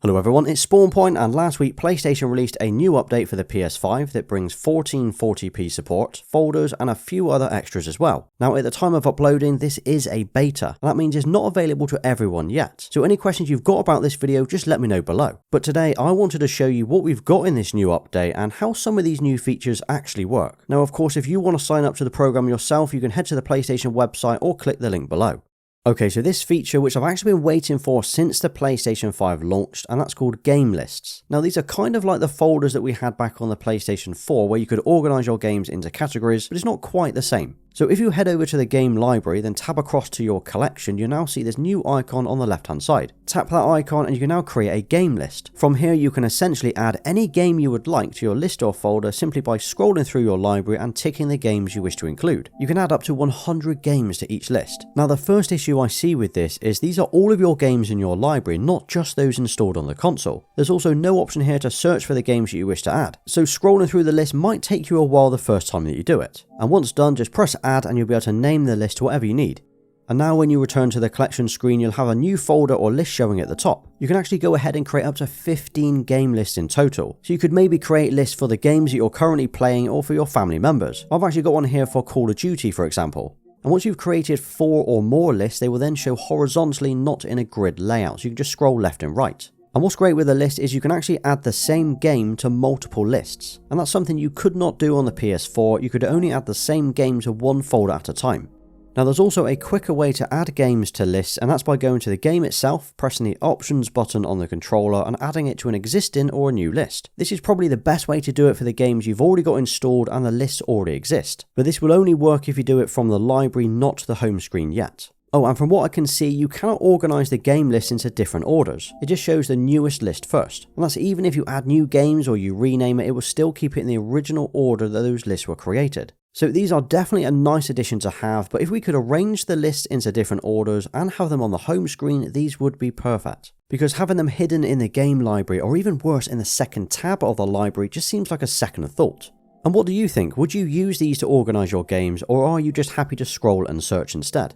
Hello everyone, it's SpawnPoiint, and last week PlayStation released a new update for the PS5 that brings 1440p support, folders and a few other extras as well. Now at the time of uploading, this is a beta, and that means it's not available to everyone yet. So any questions you've got about this video, just let me know below. But today I wanted to show you what we've got in this new update and how some of these new features actually work. Now of course, if you want to sign up to the program yourself, you can head to the PlayStation website or click the link below. Okay, so this feature, which I've actually been waiting for since the PlayStation 5 launched, and that's called Gamelists. Now these are kind of like the folders that we had back on the PlayStation 4, where you could organize your games into categories, but it's not quite the same. So if you head over to the game library, then tab across to your collection, you now see this new icon on the left hand side. Tap that icon and you can now create a game list. From here you can essentially add any game you would like to your list or folder simply by scrolling through your library and ticking the games you wish to include. You can add up to 100 games to each list. Now the first issue I see with this is these are all of your games in your library, not just those installed on the console. There's also no option here to search for the games that you wish to add. So scrolling through the list might take you a while the first time that you do it. And once done, just press add and you'll be able to name the list to whatever you need. And now when you return to the collection screen, you'll have a new folder or list showing at the top. You can actually go ahead and create up to 15 game lists in total. So you could maybe create lists for the games that you're currently playing or for your family members. I've actually got one here for Call of Duty, for example. And once you've created 4 or more lists, they will then show horizontally, not in a grid layout. So you can just scroll left and right. And what's great with a list is you can actually add the same game to multiple lists. And that's something you could not do on the PS4, you could only add the same game to one folder at a time. Now there's also a quicker way to add games to lists, and that's by going to the game itself, pressing the options button on the controller and adding it to an existing or a new list. This is probably the best way to do it for the games you've already got installed and the lists already exist. But this will only work if you do it from the library, not the home screen yet. Oh, and from what I can see, you cannot organise the game list into different orders. It just shows the newest list first. And that's even if you add new games or you rename it, it will still keep it in the original order that those lists were created. So these are definitely a nice addition to have, but if we could arrange the lists into different orders and have them on the home screen, these would be perfect. Because having them hidden in the game library, or even worse in the second tab of the library, just seems like a second thought. And what do you think? Would you use these to organise your games, or are you just happy to scroll and search instead?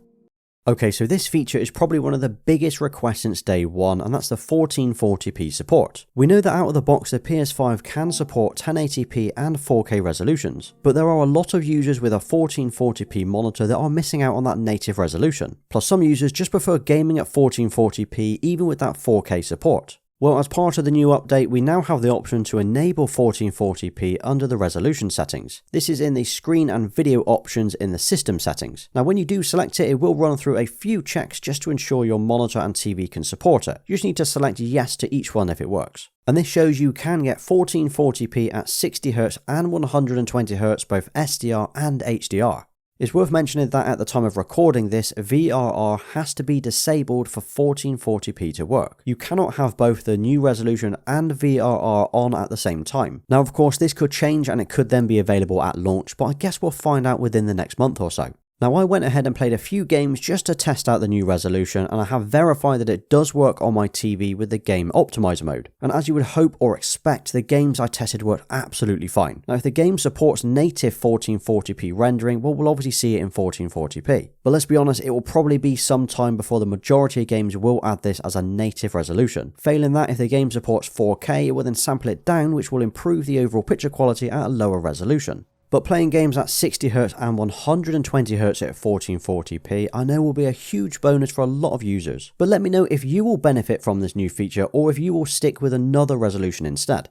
Okay, so this feature is probably one of the biggest requests since day one, and that's the 1440p support. We know that out of the box the PS5 can support 1080p and 4K resolutions, but there are a lot of users with a 1440p monitor that are missing out on that native resolution. Plus some users just prefer gaming at 1440p even with that 4K support. Well, as part of the new update, we now have the option to enable 1440p under the resolution settings. This is in the screen and video options in the system settings. Now, when you do select it, it will run through a few checks just to ensure your monitor and TV can support it. You just need to select yes to each one if it works. And this shows you can get 1440p at 60Hz and 120Hz, both SDR and HDR. It's worth mentioning that at the time of recording this, VRR has to be disabled for 1440p to work. You cannot have both the new resolution and VRR on at the same time. Now of course this could change and it could then be available at launch, but I guess we'll find out within the next month or so. Now I went ahead and played a few games just to test out the new resolution, and I have verified that it does work on my TV with the game optimizer mode. And as you would hope or expect, the games I tested worked absolutely fine. Now if the game supports native 1440p rendering, well we'll obviously see it in 1440p. But let's be honest, it will probably be some time before the majority of games will add this as a native resolution. Failing that, if the game supports 4K, it will then sample it down, which will improve the overall picture quality at a lower resolution. But playing games at 60Hz and 120Hz at 1440p I know will be a huge bonus for a lot of users. But let me know if you will benefit from this new feature or if you will stick with another resolution instead.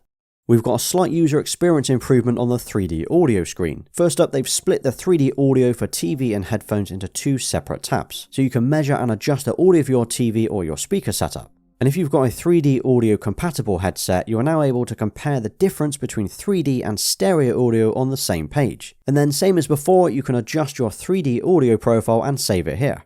We've got a slight user experience improvement on the 3D audio screen. First up, they've split the 3D audio for TV and headphones into 2 separate tabs, so you can measure and adjust the audio of your TV or your speaker setup. And if you've got a 3D audio compatible headset, you are now able to compare the difference between 3D and stereo audio on the same page. And then same as before, you can adjust your 3D audio profile and save it here.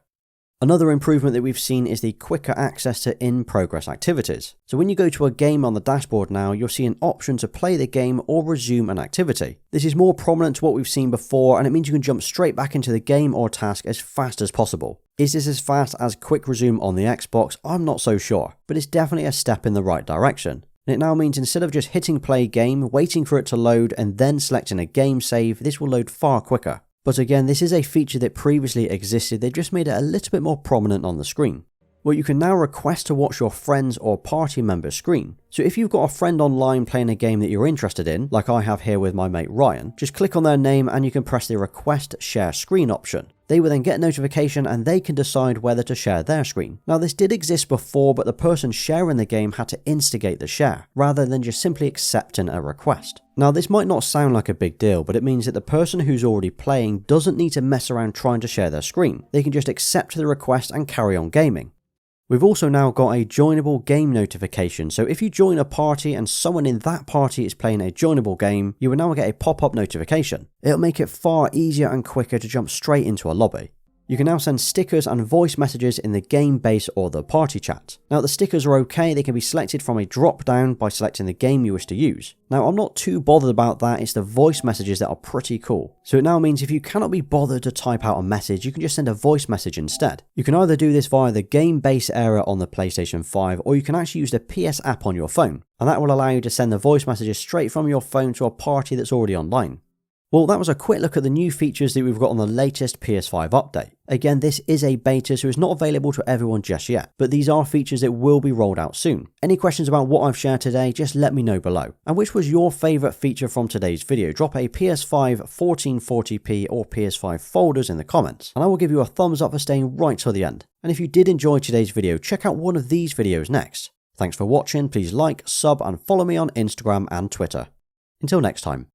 Another improvement that we've seen is the quicker access to in-progress activities. So when you go to a game on the dashboard now, you'll see an option to play the game or resume an activity. This is more prominent to what we've seen before, and it means you can jump straight back into the game or task as fast as possible. Is this as fast as quick resume on the Xbox? I'm not so sure, but it's definitely a step in the right direction. And it now means instead of just hitting play game, waiting for it to load and then selecting a game save, this will load far quicker. But again, this is a feature that previously existed, they've just made it a little bit more prominent on the screen. Well, you can now request to watch your friends or party members' screen. So if you've got a friend online playing a game that you're interested in, like I have here with my mate Ryan, just click on their name and you can press the request share screen option. They will then get a notification and they can decide whether to share their screen. Now this did exist before, but the person sharing the game had to instigate the share, rather than just simply accepting a request. Now this might not sound like a big deal, but it means that the person who's already playing doesn't need to mess around trying to share their screen. They can just accept the request and carry on gaming. We've also now got a joinable game notification, so if you join a party and someone in that party is playing a joinable game, you will now get a pop-up notification. It'll make it far easier and quicker to jump straight into a lobby. You can now send stickers and voice messages in the game base or the party chat. Now the stickers are okay, they can be selected from a drop down by selecting the game you wish to use. Now I'm not too bothered about that, it's the voice messages that are pretty cool. So it now means if you cannot be bothered to type out a message, you can just send a voice message instead. You can either do this via the game base area on the PlayStation 5, or you can actually use the PS app on your phone, and that will allow you to send the voice messages straight from your phone to a party that's already online. Well, that was a quick look at the new features that we've got on the latest PS5 update. Again, this is a beta, so it's not available to everyone just yet, but these are features that will be rolled out soon. Any questions about what I've shared today, just let me know below. And which was your favourite feature from today's video? Drop a PS5 1440p or PS5 Folders in the comments, and I will give you a thumbs up for staying right till the end. And if you did enjoy today's video, check out one of these videos next. Thanks for watching, please like, sub and follow me on Instagram and Twitter. Until next time.